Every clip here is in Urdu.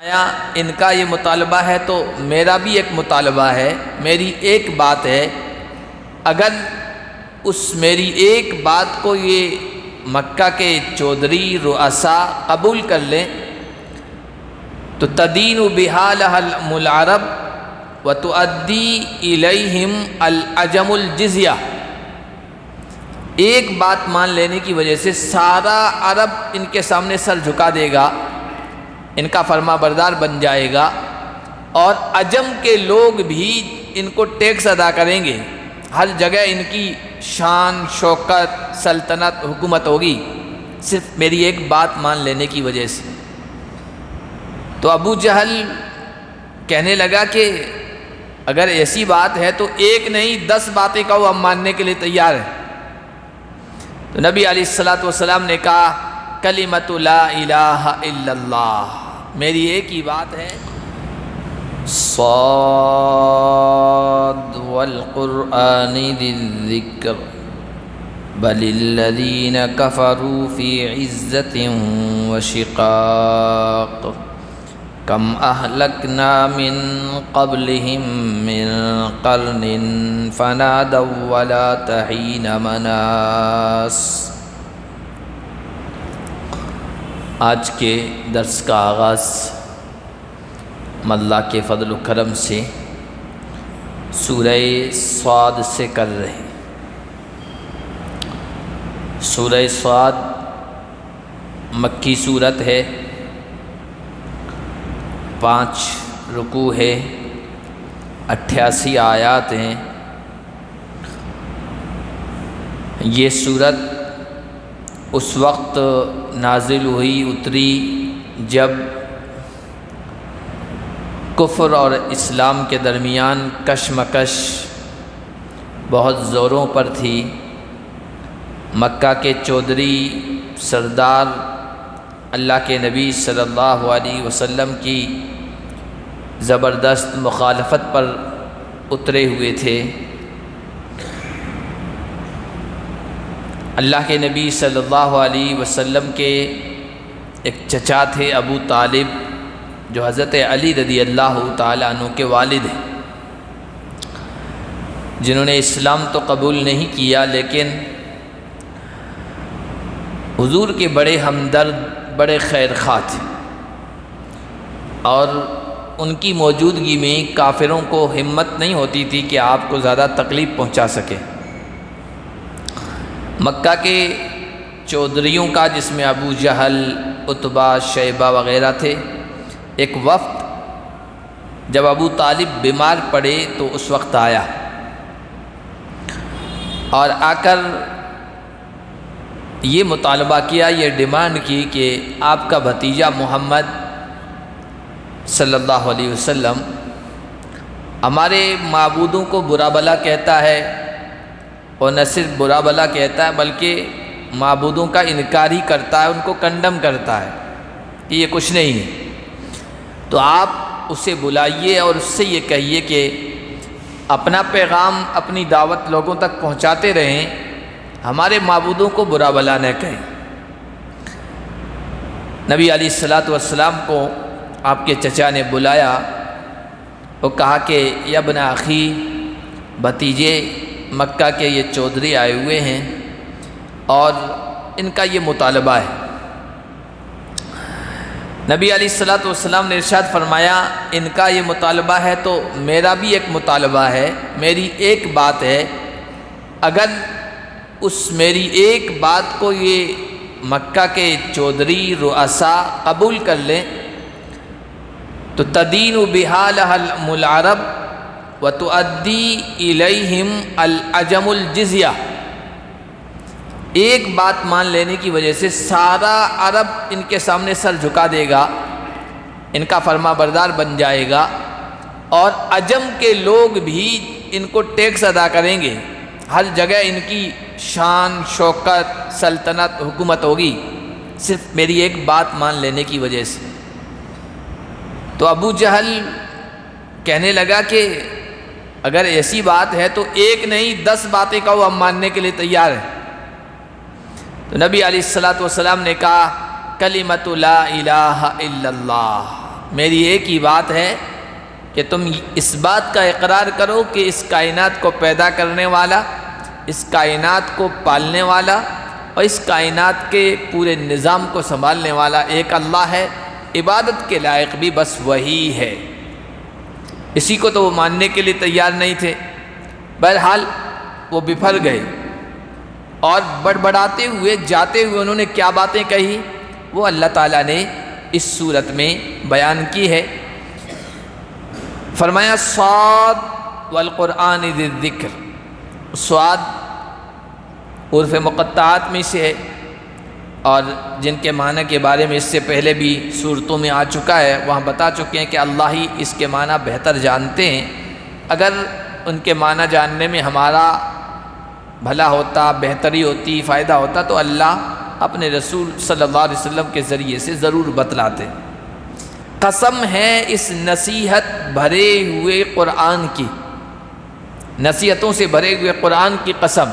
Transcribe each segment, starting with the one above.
ان کا یہ مطالبہ ہے تو میرا بھی ایک مطالبہ ہے، میری ایک بات ہے، اگر اس میری ایک بات کو یہ مکہ کے چودھری رؤساء قبول کر لیں تو تدین بہا لہم العرب وتؤدی الیہم العجم الجزیہ، ایک بات مان لینے کی وجہ سے سارا عرب ان کے سامنے سر جھکا دے گا، ان کا فرما بردار بن جائے گا، اور عجم کے لوگ بھی ان کو ٹیکس ادا کریں گے، ہر جگہ ان کی شان، شوکت، سلطنت، حکومت ہوگی، صرف میری ایک بات مان لینے کی وجہ سے۔ تو ابو جہل کہنے لگا کہ اگر ایسی بات ہے تو ایک نہیں 10 باتیں کہو، ہم ماننے کے لیے تیار ہیں۔ تو نبی علیہ السلام نے کہا کلمۃ لا الہ الا اللہ، میری ایک ہی بات ہے، صاد والقرآن ذی الذکر بل الذین کفروا فی عزۃ وشقاق کم اہلکنا من قبلہم من قرن فنادوا ولا حین مناص۔ آج کے درس کا آغاز اللہ کے فضل و کرم سے سورہ صاد سے کر رہے ہیں۔ سورہ صاد مکی صورت ہے، 5 رکوع ہے، 88 آیات ہیں۔ یہ صورت اس وقت نازل ہوئی، اتری جب کفر اور اسلام کے درمیان کشمکش بہت زوروں پر تھی۔ مکہ کے چودھری سردار اللہ کے نبی صلی اللہ علیہ وسلم کی زبردست مخالفت پر اترے ہوئے تھے۔ اللہ کے نبی صلی اللہ علیہ وسلم کے ایک چچا تھے ابو طالب، جو حضرت علی رضی اللہ تعالیٰ عنہ کے والد ہیں، جنہوں نے اسلام تو قبول نہیں کیا لیکن حضور کے بڑے ہمدرد، بڑے خیر خواہ تھے، اور ان کی موجودگی میں کافروں کو ہمت نہیں ہوتی تھی کہ آپ کو زیادہ تکلیف پہنچا سکے۔ مکہ کے چودھریوں کا، جس میں ابو جہل، عتبہ، شیبہ وغیرہ تھے، ایک وفد جب ابو طالب بیمار پڑے تو اس وقت آیا، اور آ کر یہ مطالبہ کیا، یہ ڈیمانڈ کی کہ آپ کا بھتیجا محمد صلی اللہ علیہ وسلم ہمارے معبودوں کو برا بھلا کہتا ہے، اور نہ صرف برا بھلا کہتا ہے بلکہ معبودوں کا انکار ہی کرتا ہے، ان کو کنڈم کرتا ہے کہ یہ کچھ نہیں ہے۔ تو آپ اسے بلائیے اور اس سے یہ کہیے کہ اپنا پیغام، اپنی دعوت لوگوں تک پہنچاتے رہیں، ہمارے معبودوں کو برا بھلا نہ کہیں۔ نبی علیہ السلام کو آپ کے چچا نے بلایا، وہ کہا کہ یا ابن اخی، بھتیجے مکہ کے یہ چودھری آئے ہوئے ہیں اور ان کا یہ مطالبہ ہے۔ نبی علیہ السلام نے ارشاد فرمایا ان کا یہ مطالبہ ہے تو میرا بھی ایک مطالبہ ہے، میری ایک بات ہے، اگر اس میری ایک بات کو یہ مکہ کے چودھری رؤساء قبول کر لیں تو تدین بہا لہم العرب وتؤدی الیہم العجم الجزیہ، ایک بات مان لینے کی وجہ سے سارا عرب ان کے سامنے سر جھکا دے گا، ان کا فرما بردار بن جائے گا، اور عجم کے لوگ بھی ان کو ٹیکس ادا کریں گے، ہر جگہ ان کی شان، شوکت، سلطنت، حکومت ہوگی، صرف میری ایک بات مان لینے کی وجہ سے۔ تو ابو جہل کہنے لگا کہ اگر ایسی بات ہے تو ایک نہیں 10 باتیں کہو، ہم ماننے کے لیے تیار ہیں۔ تو نبی علیہ السلام نے کہا کلمۃ لا الہ الا اللہ، میری ایک ہی بات ہے کہ تم اس بات کا اقرار کرو کہ اس کائنات کو پیدا کرنے والا، اس کائنات کو پالنے والا اور اس کائنات کے پورے نظام کو سنبھالنے والا ایک اللہ ہے، عبادت کے لائق بھی بس وہی ہے۔ اسی کو تو وہ ماننے کے لیے تیار نہیں تھے۔ بہرحال وہ بپھر گئے اور بڑبڑاتے ہوئے جاتے ہوئے انہوں نے کیا باتیں کہی وہ اللہ تعالیٰ نے اس صورت میں بیان کی ہے۔ فرمایا صاد والقرآن ذی الذکر۔ صاد حروف مقطعات میں سے ہے اور جن کے معنی کے بارے میں اس سے پہلے بھی صورتوں میں آ چکا ہے، وہاں بتا چکے ہیں کہ اللہ ہی اس کے معنی بہتر جانتے ہیں۔ اگر ان کے معنی جاننے میں ہمارا بھلا ہوتا، بہتری ہوتی، فائدہ ہوتا تو اللہ اپنے رسول صلی اللہ علیہ وسلم کے ذریعے سے ضرور بتلاتے۔ قسم ہے اس نصیحت بھرے ہوئے قرآن کی، نصیحتوں سے بھرے ہوئے قرآن کی قسم۔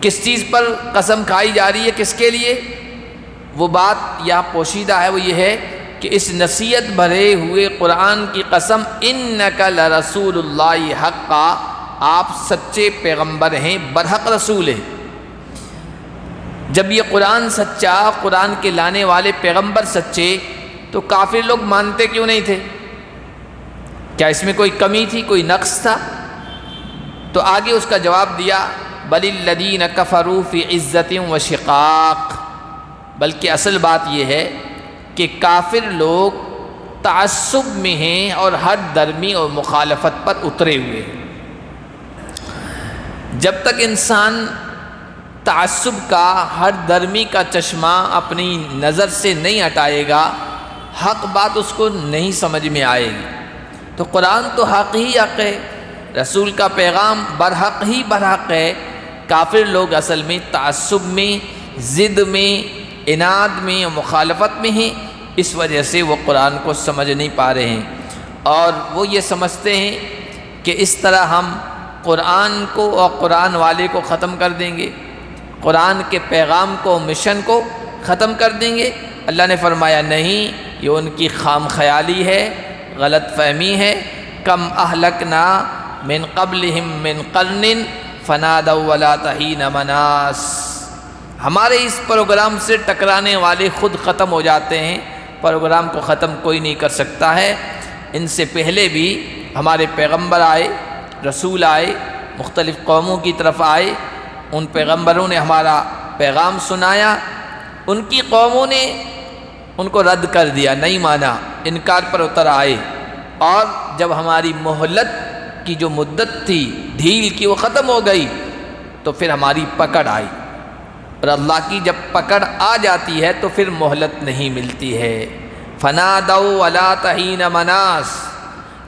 کس چیز پر قسم کھائی جا رہی ہے، کس کے لیے؟ وہ بات یہاں پوشیدہ ہے، وہ یہ ہے کہ اس نصیحت بھرے ہوئے قرآن کی قسم، انک لرسول اللہ حقا، آپ سچے پیغمبر ہیں، برحق رسول ہیں۔ جب یہ قرآن سچا، قرآن کے لانے والے پیغمبر سچے، تو کافر لوگ مانتے کیوں نہیں تھے؟ کیا اس میں کوئی کمی تھی، کوئی نقص تھا؟ تو آگے اس کا جواب دیا، بل الذین کفروا فی عزت و شقاق، بلکہ اصل بات یہ ہے کہ کافر لوگ تعصب میں ہیں اور حد درمی اور مخالفت پر اترے ہوئے ہیں۔ جب تک انسان تعصب کا، حد درمی کا چشمہ اپنی نظر سے نہیں ہٹائے گا، حق بات اس کو نہیں سمجھ میں آئے گی۔ تو قرآن تو حق ہی حق ہے، رسول کا پیغام برحق ہی برحق ہے۔ کافر لوگ اصل میں تعصب میں، ضد میں، عناد میں اور مخالفت میں ہیں، اس وجہ سے وہ قرآن کو سمجھ نہیں پا رہے ہیں، اور وہ یہ سمجھتے ہیں کہ اس طرح ہم قرآن کو اور قرآن والے کو ختم کر دیں گے، قرآن کے پیغام کو، مشن کو ختم کر دیں گے۔ اللہ نے فرمایا نہیں، یہ ان کی خام خیالی ہے، غلط فہمی ہے۔ کم اہلکنا من قبلہم من قرن فنادوا ولا تحین مناس، ہمارے اس پروگرام سے ٹکرانے والے خود ختم ہو جاتے ہیں، پروگرام کو ختم کوئی نہیں کر سکتا ہے۔ ان سے پہلے بھی ہمارے پیغمبر آئے، رسول آئے، مختلف قوموں کی طرف آئے، ان پیغمبروں نے ہمارا پیغام سنایا، ان کی قوموں نے ان کو رد کر دیا، نہیں مانا، انکار پر اتر آئے، اور جب ہماری مہلت کی جو مدت تھی، ڈھیل کی، وہ ختم ہو گئی، تو پھر ہماری پکڑ آئی، اور اللہ کی جب پکڑ آ جاتی ہے تو پھر مہلت نہیں ملتی ہے۔ فنادوا ولا تحین مناس،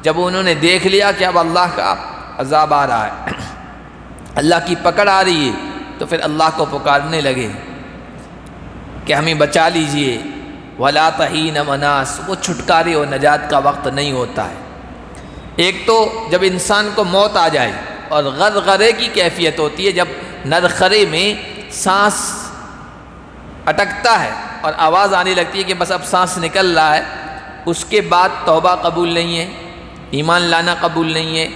جب انہوں نے دیکھ لیا کہ اب اللہ کا عذاب آ رہا ہے، اللہ کی پکڑ آ رہی ہے، تو پھر اللہ کو پکارنے لگے کہ ہمیں بچا لیجئے۔ ولا تحین مناس، وہ چھٹکارے اور نجات کا وقت نہیں ہوتا ہے۔ ایک تو جب انسان کو موت آ جائے، اور غرغرے کی کیفیت ہوتی ہے، جب نرخرے میں سانس اٹکتا ہے اور آواز آنے لگتی ہے کہ بس اب سانس نکل رہا ہے، اس کے بعد توبہ قبول نہیں ہے، ایمان لانا قبول نہیں ہے۔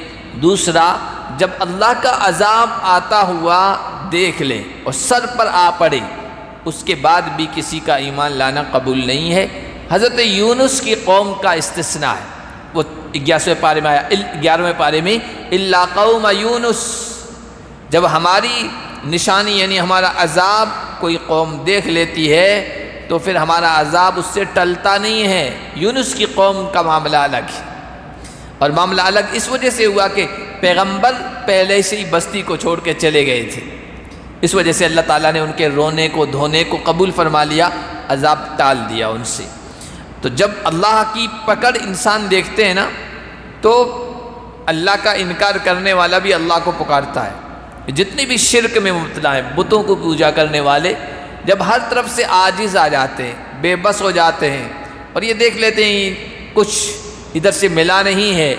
دوسرا، جب اللہ کا عذاب آتا ہوا دیکھ لے اور سر پر آ پڑے، اس کے بعد بھی کسی کا ایمان لانا قبول نہیں ہے۔ حضرت یونس کی قوم کا استثناء ہے، وہ 11ویں پارے میں آیا، 11ویں پارے میں الا قوم یونس، جب ہماری نشانی یعنی ہمارا عذاب کوئی قوم دیکھ لیتی ہے تو پھر ہمارا عذاب اس سے ٹلتا نہیں ہے۔ یونس کی قوم کا معاملہ الگ ہے، اور معاملہ الگ اس وجہ سے ہوا کہ پیغمبر پہلے سے ہی بستی کو چھوڑ کے چلے گئے تھے، اس وجہ سے اللہ تعالیٰ نے ان کے رونے کو، دھونے کو قبول فرما لیا، عذاب ٹال دیا ان سے۔ تو جب اللہ کی پکڑ انسان دیکھتے ہیں نا، تو اللہ کا انکار کرنے والا بھی اللہ کو پکارتا ہے۔ جتنی بھی شرک میں مبتلا ہیں، بتوں کو پوجا کرنے والے، جب ہر طرف سے عاجز آ جاتے ہیں، بے بس ہو جاتے ہیں، اور یہ دیکھ لیتے ہیں کچھ ادھر سے ملا نہیں ہے،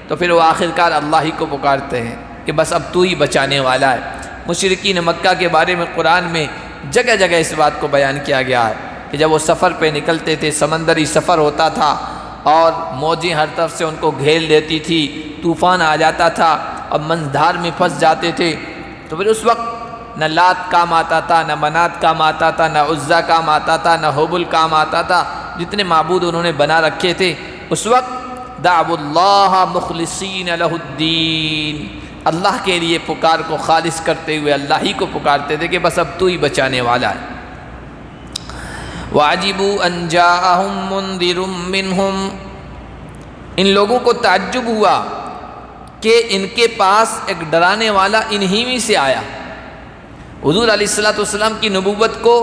تو پھر وہ آخرکار اللہ ہی کو پکارتے ہیں کہ بس اب تو ہی بچانے والا ہے۔ مشرکین مکہ کے بارے میں قرآن میں جگہ جگہ اس بات کو بیان کیا گیا ہے کہ جب وہ سفر پہ نکلتے تھے، سمندری سفر ہوتا تھا اور موجیں ہر طرف سے ان کو گھیر لیتی تھی، طوفان آ جاتا تھا اور منجھار میں پھنس جاتے تھے، تو پھر اس وقت نہ لات کام آتا تھا، نہ منات کام آتا تھا، نہ عزا کام آتا تھا، نہ حبل کام آتا تھا، جتنے معبود انہوں نے بنا رکھے تھے، اس وقت دعوا اللہ مخلصین لہ الدین، اللہ کے لیے پکار کو خالص کرتے ہوئے اللہ ہی کو پکارتے تھے کہ بس اب تو ہی بچانے والا ہے۔ وَعَجِبُوا أَن جَاءَهُم مُنذِرٌ مِّنْهُمْ، ان لوگوں کو تعجب ہوا کہ ان کے پاس ایک ڈرانے والا انہی میں سے آیا۔ حضور علیہ السلام کی نبوت کو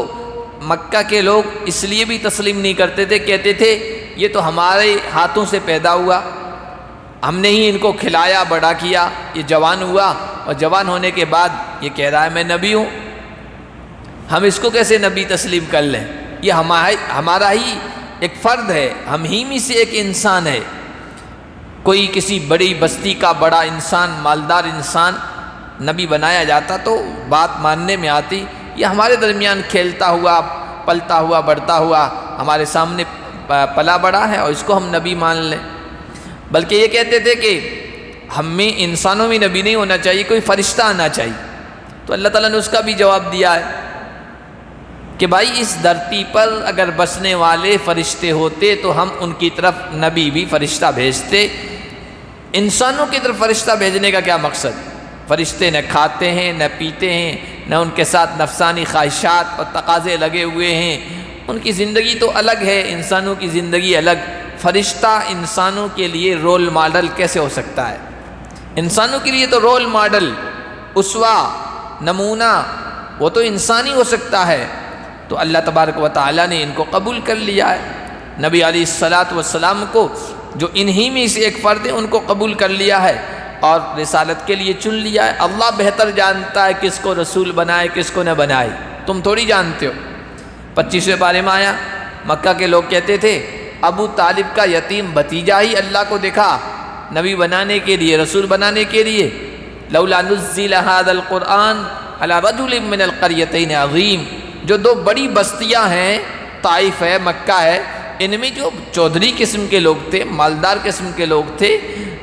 مکہ کے لوگ اس لیے بھی تسلیم نہیں کرتے تھے، کہتے تھے یہ تو ہمارے ہاتھوں سے پیدا ہوا، ہم نے ہی ان کو کھلایا بڑا کیا، یہ جوان ہوا اور جوان ہونے کے بعد یہ کہہ رہا ہے میں نبی ہوں، ہم اس کو کیسے نبی تسلیم کر لیں؟ یہ ہمارا ہی ایک فرد ہے، ہم ہی میں سے ایک انسان ہے۔ کوئی کسی بڑی بستی کا بڑا انسان، مالدار انسان نبی بنایا جاتا تو بات ماننے میں آتی، یہ ہمارے درمیان کھیلتا ہوا، پلتا ہوا، بڑھتا ہوا ہمارے سامنے پلا بڑا ہے اور اس کو ہم نبی مان لیں۔ بلکہ یہ کہتے تھے کہ ہم میں انسانوں میں نبی نہیں ہونا چاہیے، کوئی فرشتہ آنا چاہیے۔ تو اللہ تعالیٰ نے اس کا بھی جواب دیا ہے کہ بھائی اس دھرتی پر اگر بسنے والے فرشتے ہوتے تو ہم ان کی طرف نبی بھی فرشتہ بھیجتے۔ انسانوں کی طرف فرشتہ بھیجنے کا کیا مقصد؟ فرشتے نہ کھاتے ہیں نہ پیتے ہیں، نہ ان کے ساتھ نفسانی خواہشات اور تقاضے لگے ہوئے ہیں، ان کی زندگی تو الگ ہے، انسانوں کی زندگی الگ۔ فرشتہ انسانوں کے لیے رول ماڈل کیسے ہو سکتا ہے؟ انسانوں کے لیے تو رول ماڈل، اسوہ، نمونہ وہ تو انسانی ہو سکتا ہے۔ تو اللہ تبارک و تعالیٰ نے ان کو قبول کر لیا ہے، نبی علیہ السلام کو جو انہی میں سے ایک فرد ہے ان کو قبول کر لیا ہے اور رسالت کے لیے چن لیا ہے۔ اللہ بہتر جانتا ہے کس کو رسول بنائے کس کو نہ بنائے، تم تھوڑی جانتے ہو۔ 25ویں پارے میں آیا، مکہ کے لوگ کہتے تھے ابو طالب کا یتیم بھتیجا ہی اللہ کو دکھا نبی بنانے کے لیے، رسول بنانے کے لیے۔ لولا نزل هذا القرآن على رجل من القريتين عظیم، جو دو بڑی بستیاں ہیں، طائف ہے، مکہ ہے، ان میں جو چودھری قسم کے لوگ تھے، مالدار قسم کے لوگ تھے،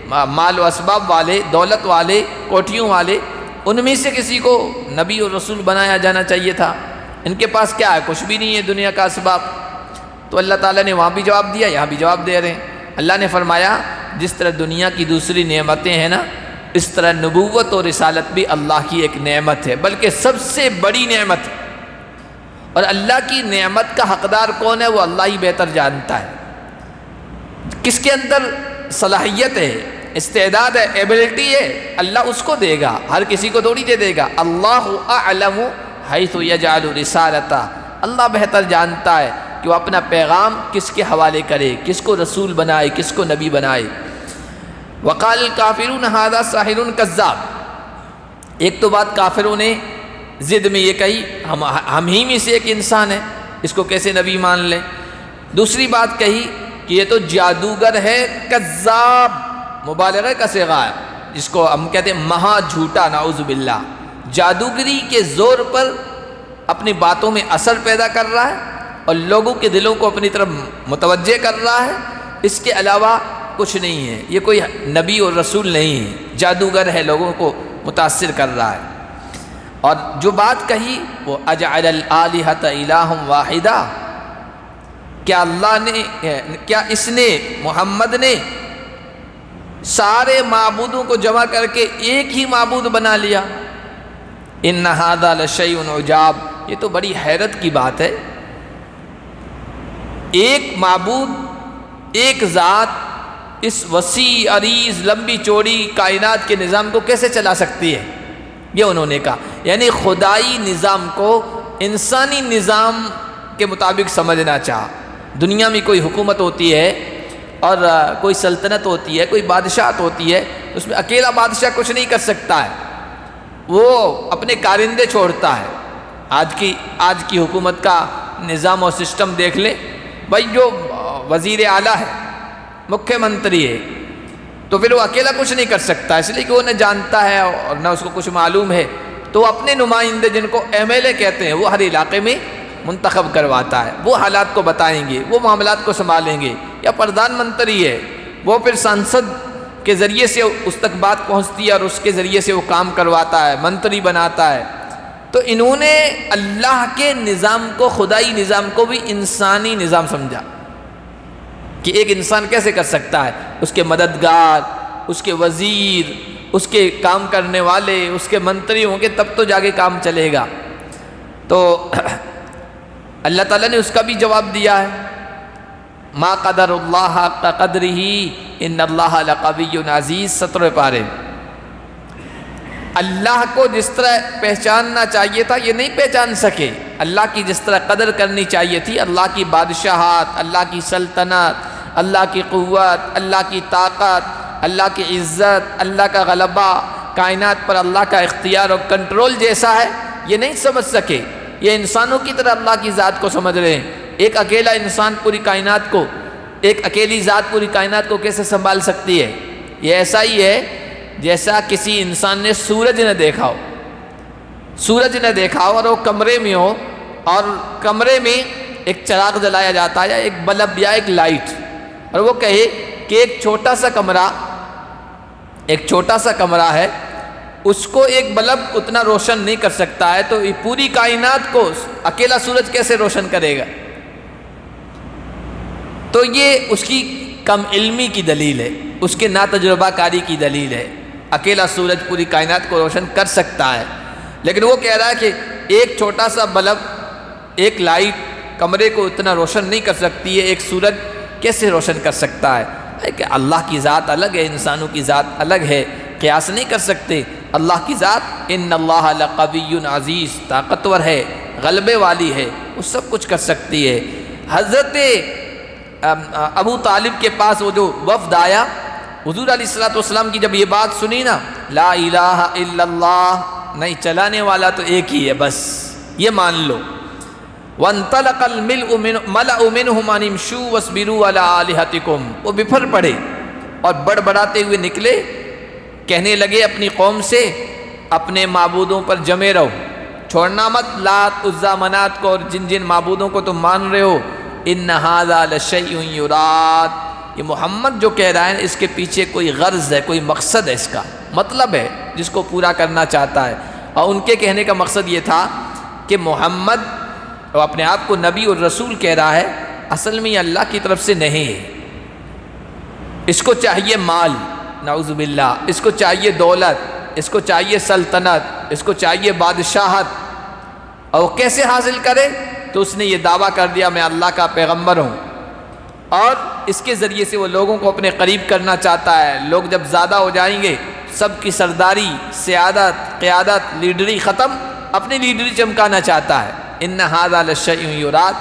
مال و اسباب والے، دولت والے، کوٹھیوں والے، ان میں سے کسی کو نبی اور رسول بنایا جانا چاہیے تھا۔ ان کے پاس کیا ہے؟ کچھ بھی نہیں ہے دنیا کا اسباب۔ تو اللہ تعالیٰ نے وہاں بھی جواب دیا، یہاں بھی جواب دے رہے ہیں۔ اللہ نے فرمایا جس طرح دنیا کی دوسری نعمتیں ہیں نا، اس طرح نبوت اور رسالت بھی اللہ کی ایک نعمت ہے، بلکہ سب سے بڑی نعمت ہے۔ اور اللہ کی نعمت کا حقدار کون ہے؟ وہ اللہ ہی بہتر جانتا ہے۔ کس کے اندر صلاحیت ہے، استعداد ہے، ایبلٹی ہے، اللہ اس کو دے گا، ہر کسی کو تھوڑی دے دے گا۔ اللہ اعلم حیث یجعل رسالتہ، اللہ بہتر جانتا ہے کہ وہ اپنا پیغام کس کے حوالے کرے، کس کو رسول بنائے، کس کو نبی بنائے۔ وقال الکافرون ھذا ساحر کذاب، ایک تو بات کافروں نے ضد میں یہ کہی ہم ہی میں سے ایک انسان ہے، اس کو کیسے نبی مان لیں۔ دوسری بات کہی کہ یہ تو جادوگر ہے، کذاب مبالغہ کا صیغہ ہے، جس کو ہم کہتے ہیں مہا جھوٹا، نعوذ باللہ، جادوگری کے زور پر اپنی باتوں میں اثر پیدا کر رہا ہے اور لوگوں کے دلوں کو اپنی طرف متوجہ کر رہا ہے، اس کے علاوہ کچھ نہیں ہے، یہ کوئی نبی اور رسول نہیں ہے، جادوگر ہے، لوگوں کو متاثر کر رہا ہے۔ اور جو بات کہی وہ اجعل الآلہۃ الہا واحدا، کیا اللہ نے، کیا اس نے، محمد نے سارے معبودوں کو جمع کر کے ایک ہی معبود بنا لیا؟ ان ھذا لشیء عجاب، یہ تو بڑی حیرت کی بات ہے۔ ایک معبود، ایک ذات اس وسیع عریض لمبی چوڑی کائنات کے نظام کو کیسے چلا سکتی ہے؟ یہ انہوں نے کہا، یعنی خدائی نظام کو انسانی نظام کے مطابق سمجھنا چاہا۔ دنیا میں کوئی حکومت ہوتی ہے اور کوئی سلطنت ہوتی ہے، کوئی بادشاہت ہوتی ہے، اس میں اکیلا بادشاہ کچھ نہیں کر سکتا ہے، وہ اپنے کارندے چھوڑتا ہے۔ آج کی حکومت کا نظام اور سسٹم دیکھ لیں، بھائی جو وزیر اعلیٰ ہے، مکھیہ منتری ہے، تو پھر وہ اکیلا کچھ نہیں کر سکتا، اس لیے کہ وہ نہ جانتا ہے اور نہ اس کو کچھ معلوم ہے، تو وہ اپنے نمائندے جن کو ایم ایل اے کہتے ہیں وہ ہر علاقے میں منتخب کرواتا ہے، وہ حالات کو بتائیں گے، وہ معاملات کو سنبھالیں گے. یا پردھان منتری ہے، وہ پھر سانسد کے ذریعے سے اس تک بات پہنچتی ہے اور اس کے ذریعے سے وہ کام کرواتا ہے، منتری بناتا ہے. تو انہوں نے اللہ کے نظام کو، خدائی نظام کو بھی انسانی نظام سمجھا کہ ایک انسان کیسے کر سکتا ہے. اس کے مددگار، اس کے وزیر، اس کے کام کرنے والے، اس کے منتری ہوں گے تب تو جا کے کام چلے گا. تو اللہ تعالیٰ نے اس کا بھی جواب دیا ہے، ما قدر اللہ حق قدرہ ان اللہ لقوی عزیز. 17 پارے. اللہ کو جس طرح پہچاننا چاہیے تھا یہ نہیں پہچان سکے. اللہ کی جس طرح قدر کرنی چاہیے تھی، اللہ کی بادشاہت، اللہ کی سلطنت، اللہ کی قوت، اللہ کی طاقت، اللہ کی عزت، اللہ کا غلبہ، کائنات پر اللہ کا اختیار اور کنٹرول جیسا ہے، یہ نہیں سمجھ سکے. یہ انسانوں کی طرح اللہ کی ذات کو سمجھ رہے ہیں. ایک اکیلا انسان پوری کائنات کو، ایک اکیلی ذات پوری کائنات کو کیسے سنبھال سکتی ہے؟ یہ ایسا ہی ہے جیسا کسی انسان نے سورج نہ دیکھا ہو، سورج نہ دیکھا ہو اور وہ کمرے میں ہو، اور کمرے میں ایک چراغ جلایا جاتا ہے یا ایک بلب یا ایک لائٹ، اور وہ کہے کہ ایک چھوٹا سا کمرہ ہے، اس کو ایک بلب اتنا روشن نہیں کر سکتا ہے، تو یہ پوری کائنات کو اکیلا سورج کیسے روشن کرے گا؟ تو یہ اس کی کم علمی کی دلیل ہے، اس کے ناتجربہ کاری کی دلیل ہے. اکیلا سورج پوری کائنات کو روشن کر سکتا ہے، لیکن وہ کہہ رہا ہے کہ ایک چھوٹا سا بلب، ایک لائٹ کمرے کو اتنا روشن نہیں کر سکتی ہے، ایک سورج کیسے روشن کر سکتا ہے؟ کہ اللہ کی ذات الگ ہے، انسانوں کی ذات الگ ہے، قیاس نہیں کر سکتے. اللہ کی ذات ان اللہ لقوی عزیز، طاقتور ہے، غلبے والی ہے، وہ سب کچھ کر سکتی ہے. حضرت ابو طالب کے پاس وہ جو وفد آیا، حضور علیہ السلام کی جب یہ بات سنی نا، لا الہ الا اللہ، نہیں چلانے والا تو ایک ہی ہے، بس یہ مان لو. وانطلق الملأ منهم ان امشوا واصبروا على آلهتكم، وہ بفر پڑے اور بڑبڑاتے ہوئے نکلے، کہنے لگے اپنی قوم سے اپنے معبودوں پر جمے رہو، چھوڑنا مت لات عزا منات کو اور جن جن معبودوں کو تم مان رہے ہو. ان ھذا لشیء یراد، یہ محمد جو کہہ رہا ہے اس کے پیچھے کوئی غرض ہے، کوئی مقصد ہے، اس کا مطلب ہے جس کو پورا کرنا چاہتا ہے. اور ان کے کہنے کا مقصد یہ تھا کہ محمد وہ اپنے آپ کو نبی اور رسول کہہ رہا ہے، اصل میں یہ اللہ کی طرف سے نہیں ہے. اس کو چاہیے مال، نعوذ باللہ، اس کو چاہیے دولت، اس کو چاہیے سلطنت، اس کو چاہیے بادشاہت. اور وہ کیسے حاصل کرے؟ تو اس نے یہ دعویٰ کر دیا میں اللہ کا پیغمبر ہوں، اور اس کے ذریعے سے وہ لوگوں کو اپنے قریب کرنا چاہتا ہے. لوگ جب زیادہ ہو جائیں گے، سب کی سرداری، سیادت، قیادت، لیڈری ختم، اپنی لیڈری چمکانا چاہتا ہے. ان ھذا لشیء یراد،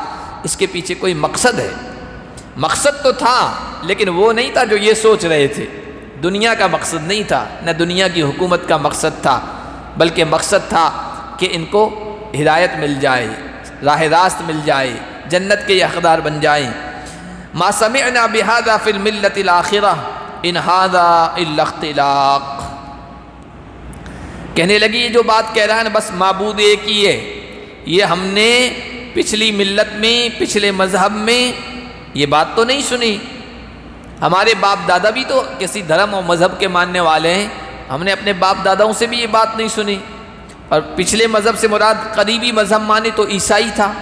اس کے پیچھے کوئی مقصد ہے. مقصد تو تھا لیکن وہ نہیں تھا جو یہ سوچ رہے تھے. دنیا کا مقصد نہیں تھا، نہ دنیا کی حکومت کا مقصد تھا، بلکہ مقصد تھا کہ ان کو ہدایت مل جائے، راہ راست مل جائے، جنت کے حقدار بن جائیں. ما سمعنا بهذا فی الملۃ الآخرہ ان ھذا الا اختلاق. کہنے لگی یہ جو بات کہہ رہا ہے نا، بس معبود ایک ہی ہے، یہ ہم نے پچھلی ملت میں، پچھلے مذہب میں یہ بات تو نہیں سنی. ہمارے باپ دادا بھی تو کسی دھرم اور مذہب کے ماننے والے ہیں، ہم نے اپنے باپ داداؤں سے بھی یہ بات نہیں سنی. اور پچھلے مذہب سے مراد قریبی مذہب مانے تو عیسائی تھا.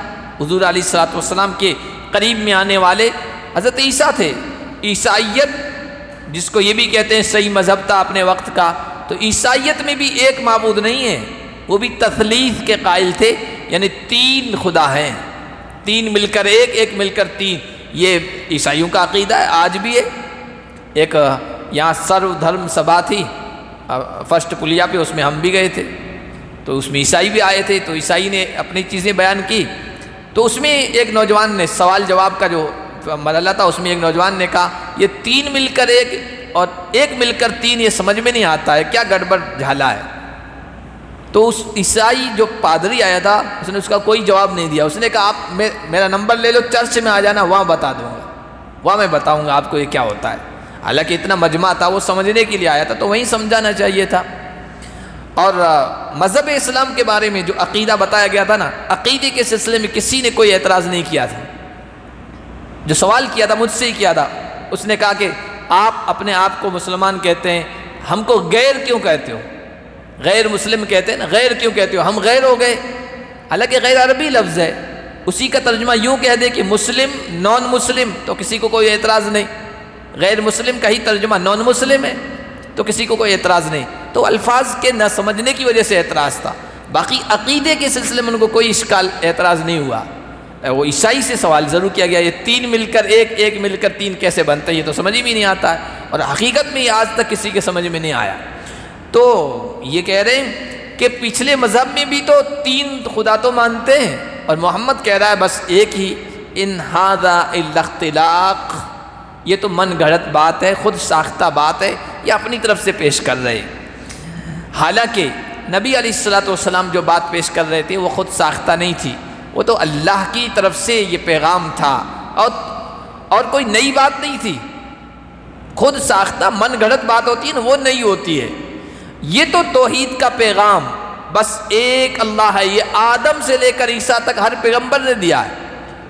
حضور علیہ السلام کے قریب میں آنے والے حضرت عیسیٰ تھے. عیسائیت جس کو یہ بھی کہتے ہیں صحیح مذہب تھا اپنے وقت کا، تو عیسائیت میں بھی ایک معبود نہیں ہے، وہ بھی تثلیث کے قائل تھے، یعنی 3 خدا ہیں، 3 مل کر ایک، ایک مل کر 3. یہ عیسائیوں کا عقیدہ ہے، آج بھی ہے. ایک یہاں سرو دھرم سبھا تھی فرسٹ پلیا پہ، اس میں ہم بھی گئے تھے، تو اس میں عیسائی بھی آئے تھے، تو عیسائی نے اپنی چیزیں بیان کی. تو اس میں ایک نوجوان نے سوال جواب کا جو مرحلہ تھا، اس میں ایک نوجوان نے کہا یہ 3 مل کر ایک اور 1 مل کر 3 یہ سمجھ میں نہیں آتا ہے، کیا گڑبڑ جھالا ہے. تو اس عیسائی جو پادری آیا تھا اس نے اس کا کوئی جواب نہیں دیا. اس نے کہا آپ میرا نمبر لے لو، چرچ میں آ جانا، وہاں بتا دوں گا، وہاں میں بتاؤں گا آپ کو یہ کیا ہوتا ہے. حالانکہ اتنا مجمع تھا، وہ سمجھنے کے لیے آیا تھا، تو وہیں سمجھانا چاہیے تھا. اور مذہب اسلام کے بارے میں جو عقیدہ بتایا گیا تھا نا، عقیدے کے سلسلے میں کسی نے کوئی اعتراض نہیں کیا تھا۔ جو سوال کیا تھا مجھ سے ہی کیا تھا، اس نے کہا کہ آپ اپنے آپ کو مسلمان کہتے ہیں، ہم کو غیر کیوں کہتے ہو؟ غیر مسلم کہتے ہیں نا، غیر کیوں کہتے ہو؟ ہم غیر ہو گئے، حالانکہ غیر عربی لفظ ہے، اسی کا ترجمہ یوں کہہ دے کہ مسلم، نان مسلم، تو کسی کو کوئی اعتراض نہیں۔ غیر مسلم کا ہی ترجمہ نان مسلم ہے تو کسی کو کوئی اعتراض نہیں۔ تو الفاظ کے نہ سمجھنے کی وجہ سے اعتراض تھا، باقی عقیدے کے سلسلے میں ان کو کوئی اشکال اعتراض نہیں ہوا۔ وہ عیسائی سے سوال ضرور کیا گیا، یہ تین مل کر ایک، ایک مل کر تین کیسے بنتے ہیں؟ یہ تو سمجھ بھی نہیں آتا ہے، اور حقیقت میں یہ آج تک کسی کے سمجھ میں نہیں آیا۔ تو یہ کہہ رہے ہیں کہ پچھلے مذہب میں بھی تو تین خدا تو مانتے ہیں، اور محمد کہہ رہا ہے بس ایک ہی۔ ان ھذا الا اختلاق، یہ تو من گھڑت بات ہے، خود ساختہ بات ہے، یہ اپنی طرف سے پیش کر رہے ہیں۔ حالانکہ نبی علیہ السلام جو بات پیش کر رہے تھے وہ خود ساختہ نہیں تھی، وہ تو اللہ کی طرف سے یہ پیغام تھا، اور کوئی نئی بات نہیں تھی۔ خود ساختہ من گھڑت بات ہوتی ہے نا، وہ نہیں ہوتی ہے۔ یہ تو توحید کا پیغام، بس ایک اللہ ہے، یہ آدم سے لے کر عیسیٰ تک ہر پیغمبر نے دیا ہے۔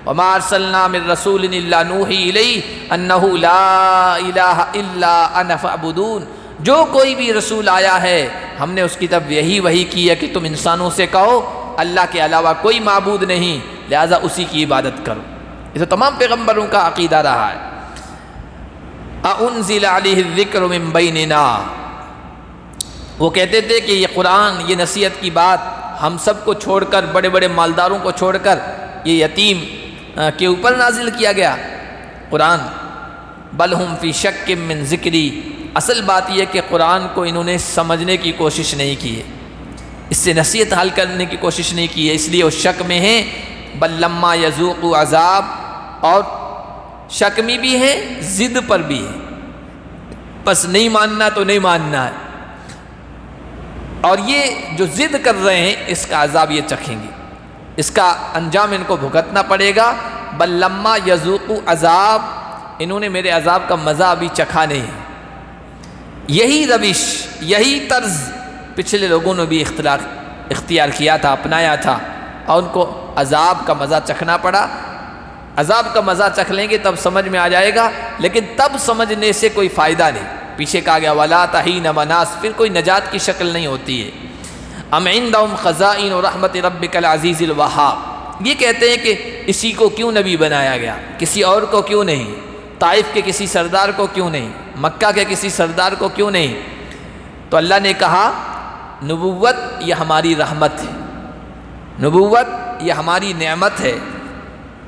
وما ارسلنا من رسول الا نوحی الیہ انہ لا الہ الا انا فاعبدون، جو کوئی بھی رسول آیا ہے ہم نے اس کی طرف یہی وحی کی ہے کہ تم انسانوں سے کہو اللہ کے علاوہ کوئی معبود نہیں، لہذا اسی کی عبادت کرو۔ یہ تو تمام پیغمبروں کا عقیدہ رہا ہے۔ اَأُنزِلَ عَلَيْهِ الذِّكْرُ مِن بَيْنِنَا، وہ کہتے تھے کہ یہ قرآن، یہ نصیحت کی بات ہم سب کو چھوڑ کر، بڑے بڑے مالداروں کو چھوڑ کر یہ یتیم کے اوپر نازل کیا گیا قرآن۔ بل ہم فی شک من ذکری، اصل بات یہ کہ قرآن کو انہوں نے سمجھنے کی کوشش نہیں کی ہے، اس سے نصیحت حل کرنے کی کوشش نہیں کی ہے، اس لیے وہ شک میں ہیں۔ بل لما یذوقوا عذاب، اور شک میں بھی ہیں، ضد پر بھی ہے، بس نہیں ماننا تو نہیں ماننا ہے، اور یہ جو ضد کر رہے ہیں اس کا عذاب یہ چکھیں گے، اس کا انجام ان کو بھگتنا پڑے گا۔ بل لما یذوقوا عذاب، انہوں نے میرے عذاب کا مزہ ابھی چکھا نہیں ہے۔ یہی روش، یہی طرز پچھلے لوگوں نے بھی اختیار کیا تھا، اپنایا تھا، اور ان کو عذاب کا مزہ چکھنا پڑا۔ عذاب کا مزہ چکھ لیں گے تب سمجھ میں آ جائے گا، لیکن تب سمجھنے سے کوئی فائدہ نہیں۔ پیچھے کہا گیا وَلَا تَحِينَ مَنَاص، پھر کوئی نجات کی شکل نہیں ہوتی ہے۔ ام عندهم خزائن رحمت ربک العزیز الوہاب، یہ کہتے ہیں کہ اسی کو کیوں نبی بنایا گیا، کسی اور کو کیوں نہیں؟ طائف کے کسی سردار کو کیوں نہیں؟ مکہ کے کسی سردار کو کیوں نہیں؟ تو اللہ نے کہا نبوت یہ ہماری رحمت ہے، نبوت یہ ہماری نعمت ہے۔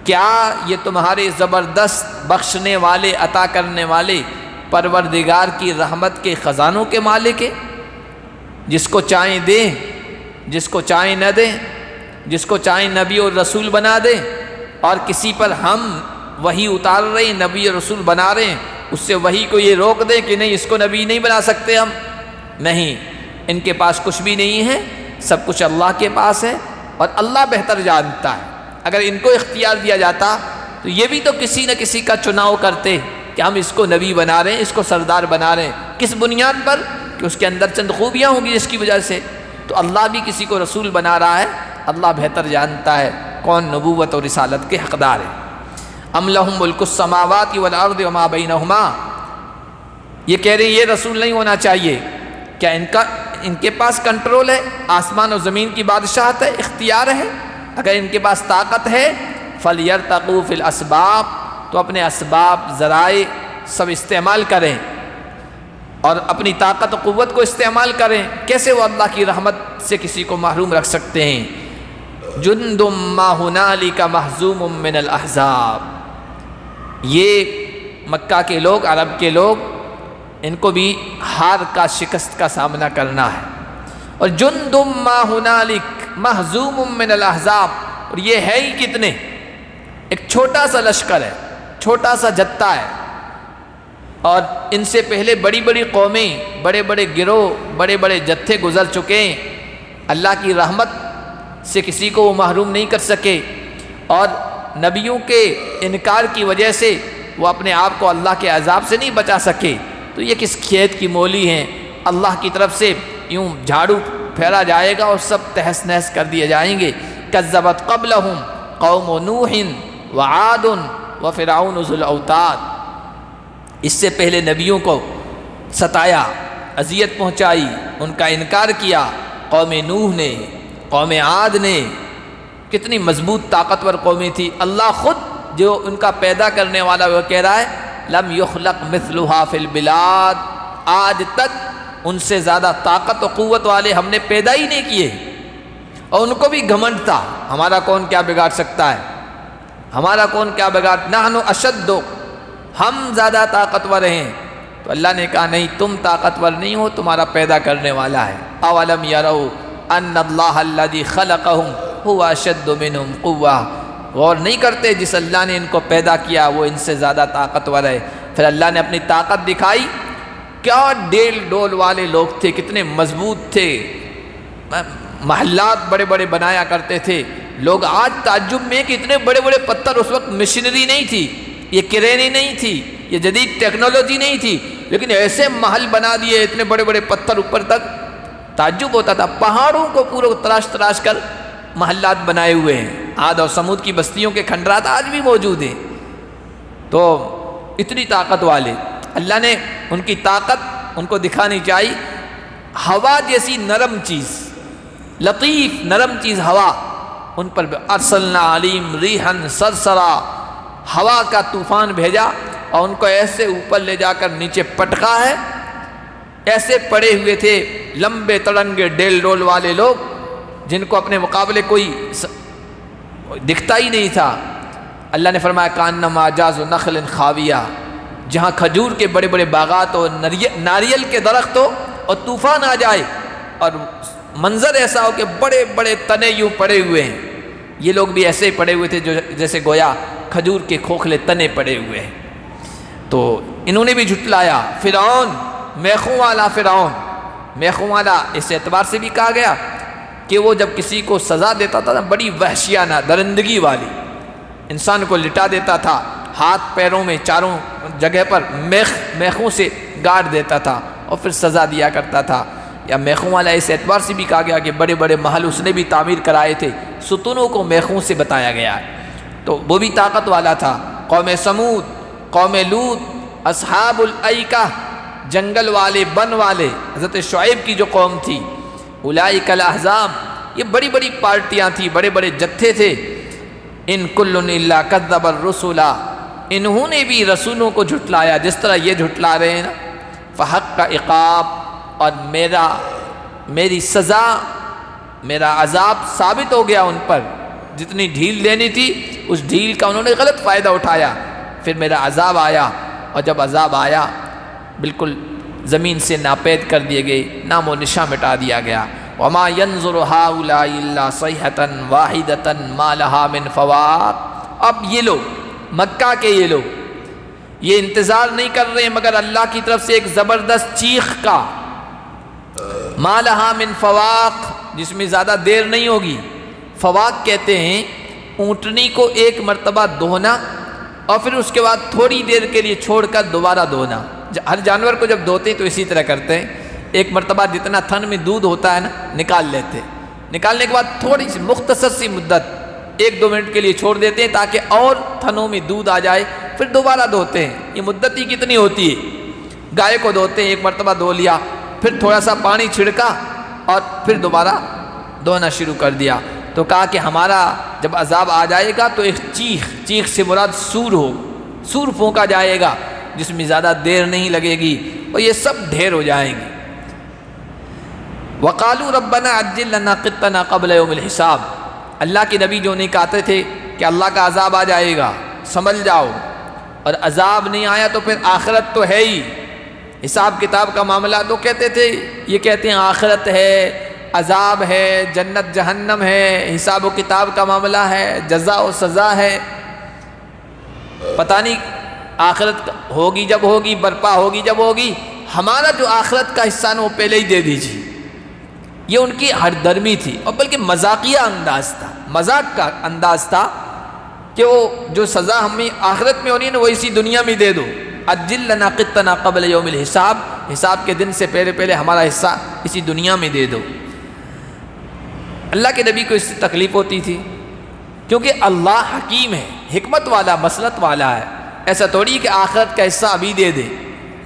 کیا یہ تمہارے زبردست بخشنے والے، عطا کرنے والے پروردگار کی رحمت کے خزانوں کے مالک ہیں؟ جس کو چاہیں دیں، جس کو چاہیں نہ دیں، جس کو چاہیں نبی اور رسول بنا دیں، اور کسی پر ہم وحی اتار رہے ہیں، نبی اور رسول بنا رہے ہیں، اس سے وحی کو یہ روک دیں کہ نہیں اس کو نبی نہیں بنا سکتے ہم؟ نہیں، ان کے پاس کچھ بھی نہیں ہے، سب کچھ اللہ کے پاس ہے، اور اللہ بہتر جانتا ہے۔ اگر ان کو اختیار دیا جاتا تو یہ بھی تو کسی نہ کسی کا چناؤ کرتے کہ ہم اس کو نبی بنا رہے ہیں، اس کو سردار بنا رہے ہیں، کس بنیاد پر؟ کہ اس کے اندر چند خوبیاں ہوں گی جس کی وجہ سے۔ تو اللہ بھی کسی کو رسول بنا رہا ہے، اللہ بہتر جانتا ہے کون نبوت اور رسالت کے حقدار ہے۔ ام لہم ملک السماوات والارض وما بینہما، یہ کہہ رہے ہیں یہ رسول نہیں ہونا چاہیے، کیا ان کے پاس کنٹرول ہے، آسمان و زمین کی بادشاہت ہے، اختیار ہے؟ اگر ان کے پاس طاقت ہے فَلْيَرْتَقُوا فِي الْأَسْبَابِ، تو اپنے اسباب، ذرائع سب استعمال کریں، اور اپنی طاقت و قوت کو استعمال کریں۔ کیسے وہ اللہ کی رحمت سے کسی کو محروم رکھ سکتے ہیں؟ جُنْدٌ مَّا هُنَالِكَ مَحْزُومٌ مِّنَ الْأَحْزَابِ، یہ مکہ کے لوگ، عرب کے لوگ، ان کو بھی ہار کا، شکست کا سامنا کرنا ہے۔ اور جُنْدٌ مَّا هُنَالِكَ مَحْزُومٌ مِّنَ الْأَحْزَابِ، اور یہ ہے ہی کتنے؟ ایک چھوٹا سا لشکر ہے، چھوٹا سا جتھا ہے، اور ان سے پہلے بڑی بڑی قومیں، بڑے بڑے گروہ، بڑے بڑے جتھے گزر چکے ہیں، اللہ کی رحمت سے کسی کو وہ محروم نہیں کر سکے، اور نبیوں کے انکار کی وجہ سے وہ اپنے آپ کو اللہ کے عذاب سے نہیں بچا سکے۔ تو یہ کس کھیت کی مولی ہیں، اللہ کی طرف سے یوں جھاڑو پھیلا جائے گا اور سب تہس نہس کر دیے جائیں گے۔ کذبت قبلہم قوم نوح وعاد وفرعون ذو الاوتاد، اس سے پہلے نبیوں کو ستایا، اذیت پہنچائی، ان کا انکار کیا قوم نوح نے، قوم عاد نے۔ کتنی مضبوط طاقتور قومیں تھی، اللہ خود جو ان کا پیدا کرنے والا وہ کہہ رہا ہے لم یخلق مثلها فی البلاد، آج تک ان سے زیادہ طاقت و قوت والے ہم نے پیدا ہی نہیں کیے۔ اور ان کو بھی گھمنڈ تھا، ہمارا کون کیا بگاڑ سکتا ہے، ہمارا کون کیا بگاڑ، نحن اشد، ہم زیادہ طاقتور ہیں۔ تو اللہ نے کہا نہیں، تم طاقتور نہیں ہو، تمہارا پیدا کرنے والا ہے۔ اولم یروا ان اللہ الذی خلقہم هو اشد منہم قوہ، غور نہیں کرتے جس اللہ نے ان کو پیدا کیا وہ ان سے زیادہ طاقتور ہے۔ پھر اللہ نے اپنی طاقت دکھائی، کیا ڈیل ڈول والے لوگ تھے، کتنے مضبوط تھے، محلات بڑے بڑے بنایا کرتے تھے۔ لوگ آج تعجب میں کہ اتنے بڑے بڑے پتھر، اس وقت مشینری نہیں تھی، یہ کرینی نہیں تھی، یہ جدید ٹیکنالوجی نہیں تھی، لیکن ایسے محل بنا دیے اتنے بڑے بڑے پتھر اوپر تک، تعجب ہوتا تھا۔ پہاڑوں کو پورا تراش تراش کر محلات بنائے ہوئے ہیں۔ عاد اور سمود کی بستیوں کے کھنڈرات آج بھی موجود ہیں۔ تو اتنی طاقت والے، اللہ نے ان کی طاقت ان کو دکھانی چاہیے۔ ہوا جیسی نرم چیز، لطیف نرم چیز ہوا، ان پر ارسلنا علیم ریحن سرسرا، ہوا کا طوفان بھیجا اور ان کو ایسے اوپر لے جا کر نیچے پٹکا ہے۔ ایسے پڑے ہوئے تھے لمبے تڑنگے ڈیل ڈول والے لوگ، جن کو اپنے مقابلے کوئی دکھتا ہی نہیں تھا۔ اللہ نے فرمایا کانما اعجاز نخل خاویہ، جہاں کھجور کے بڑے بڑے باغات ہو، ناریل کے درخت ہو اور طوفان آ جائے اور منظر ایسا ہو کہ بڑے بڑے تنے یوں پڑے ہوئے ہیں، یہ لوگ بھی ایسے ہی پڑے ہوئے تھے جو جیسے گویا کھجور کے کھوکھلے تنے پڑے ہوئے ہیں۔ تو انہوں نے بھی جھٹلایا۔ فرعون، میخوں والا فرعون، میخوں والا اس اعتبار سے بھی کہا گیا کہ وہ جب کسی کو سزا دیتا تھا نا، بڑی وحشیانہ درندگی والی، انسان کو لٹا دیتا تھا، ہاتھ پیروں میں چاروں جگہ پر میخوں سے گاڑ دیتا تھا اور پھر سزا دیا کرتا تھا۔ یا میخوں والا اس اعتبار سے بھی کہا گیا کہ بڑے بڑے محل اس نے بھی تعمیر کرائے تھے، ستونوں کو میخوں سے بتایا گیا ہے، تو وہ بھی طاقت والا تھا۔ قوم سمود، قوم لوط، اصحاب الایکہ، جنگل والے، بن والے، حضرت شعیب کی جو قوم تھی، اولئک الاحزاب، یہ بڑی بڑی پارٹیاں تھیں، بڑے بڑے جتھے تھے۔ ان کل الا کذب الرسل، انہوں نے بھی رسولوں کو جھٹلایا جس طرح یہ جھٹلا رہے ہیں نا۔ فحق عقاب، اور میری سزا، میرا عذاب ثابت ہو گیا ان پر، جتنی ڈھیل دینی تھی اس ڈھیل کا انہوں نے غلط فائدہ اٹھایا، پھر میرا عذاب آیا، اور جب عذاب آیا بالکل زمین سے ناپید کر دیے گئے، نام و نشاں مٹا دیا گیا۔ وما ينظر هؤلاء الا صيحة واحدة ما لها من فواق، اب یہ لوگ مکہ کے یہ لوگ یہ انتظار نہیں کر رہے مگر اللہ کی طرف سے ایک زبردست چیخ کا، ما لها من فواق، جس میں زیادہ دیر نہیں ہوگی۔ فواق کہتے ہیں اونٹنی کو ایک مرتبہ دھونا اور پھر اس کے بعد تھوڑی دیر کے لیے چھوڑ کر دوبارہ دھونا۔ ہر جانور کو جب دھوتے ہیں تو اسی طرح کرتے ہیں، ایک مرتبہ جتنا تھن میں دودھ ہوتا ہے نا نکال لیتے ہیں، نکالنے کے بعد تھوڑی سی مختصر سی مدت 1-2 منٹ کے لیے چھوڑ دیتے ہیں تاکہ اور تھنوں میں دودھ آ جائے، پھر دوبارہ دھوتے ہیں۔ یہ مدت ہی کتنی ہوتی ہے، گائے کو دھوتے ہیں، ایک مرتبہ دھو لیا، پھر تھوڑا سا پانی چھڑکا اور پھر دوبارہ دھونا شروع کر دیا۔ تو کہا کہ ہمارا جب عذاب آ جائے گا تو ایک چیخ سے مراد سور پھونکا جائے گا جس میں زیادہ دیر نہیں لگے گی اور یہ سب ڈھیر ہو جائیں گے۔ وقالوا ربنا عجل لنا قطنا قبل یوم الحساب، اللہ کے نبی جو نہیں کہتے تھے کہ اللہ کا عذاب آ جائے گا سنبھل جاؤ، اور عذاب نہیں آیا تو پھر آخرت تو ہے ہی، حساب کتاب کا معاملہ تو کہتے تھے، یہ کہتے ہیں آخرت ہے، عذاب ہے، جنت جہنم ہے، حساب و کتاب کا معاملہ ہے، جزا و سزا ہے، پتہ نہیں آخرت ہوگی جب ہوگی، برپا ہوگی جب ہوگی، ہمارا جو آخرت کا حصہ نا وہ پہلے ہی دے دیجیے۔ یہ ان کی ہر درمی تھی، اور بلکہ مذاقیہ انداز تھا، مذاق کا انداز تھا کہ وہ جو سزا ہمیں آخرت میں ہونی ہے نا وہ اسی دنیا میں دے دو۔ عجل لنا قطنا قبل یوم الحساب، حساب کے دن سے پہلے ہمارا حصہ اسی دنیا میں دے دو۔ اللہ کے نبی کو اس سے تکلیف ہوتی تھی، کیونکہ اللہ حکیم ہے، حکمت والا، مسلط والا ہے۔ ایسا تھوڑی کہ آخرت کا حصہ ابھی دے دے،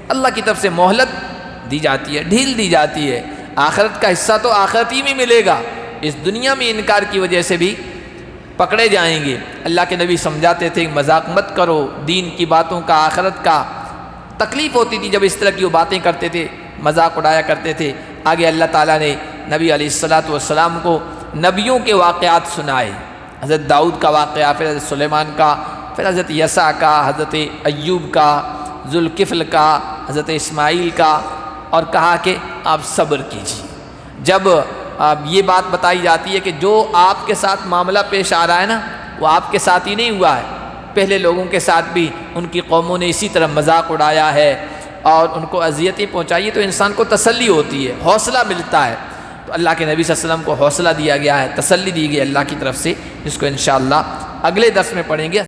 اللہ کی طرف سے مہلت دی جاتی ہے، ڈھیل دی جاتی ہے۔ آخرت کا حصہ تو آخرت ہی میں ملے گا، اس دنیا میں انکار کی وجہ سے بھی پکڑے جائیں گے۔ اللہ کے نبی سمجھاتے تھے مذاق مت کرو دین کی باتوں کا، آخرت کا۔ تکلیف ہوتی تھی جب اس طرح کی وہ باتیں کرتے تھے، مذاق اڑایا کرتے تھے۔ آگے اللہ تعالیٰ نے نبی علیہ السلام کو نبیوں کے واقعات سنائے، حضرت داؤد کا واقعہ، پھر حضرت سلیمان کا، پھر حضرت یسع کا، حضرت ایوب کا، ذوالکفل کا، حضرت اسماعیل کا، اور کہا کہ آپ صبر کیجیے۔ جب یہ بات بتائی جاتی ہے کہ جو آپ کے ساتھ معاملہ پیش آ رہا ہے نا، وہ آپ کے ساتھ ہی نہیں ہوا ہے، پہلے لوگوں کے ساتھ بھی ان کی قوموں نے اسی طرح مذاق اڑایا ہے اور ان کو اذیتیں پہنچائی، تو انسان کو تسلی ہوتی ہے، حوصلہ ملتا ہے۔ تو اللہ کے نبی صلی اللہ علیہ وسلم کو حوصلہ دیا گیا ہے، تسلی دی گئی اللہ کی طرف سے، جس کو انشاءاللہ اگلے درس میں پڑھیں گے۔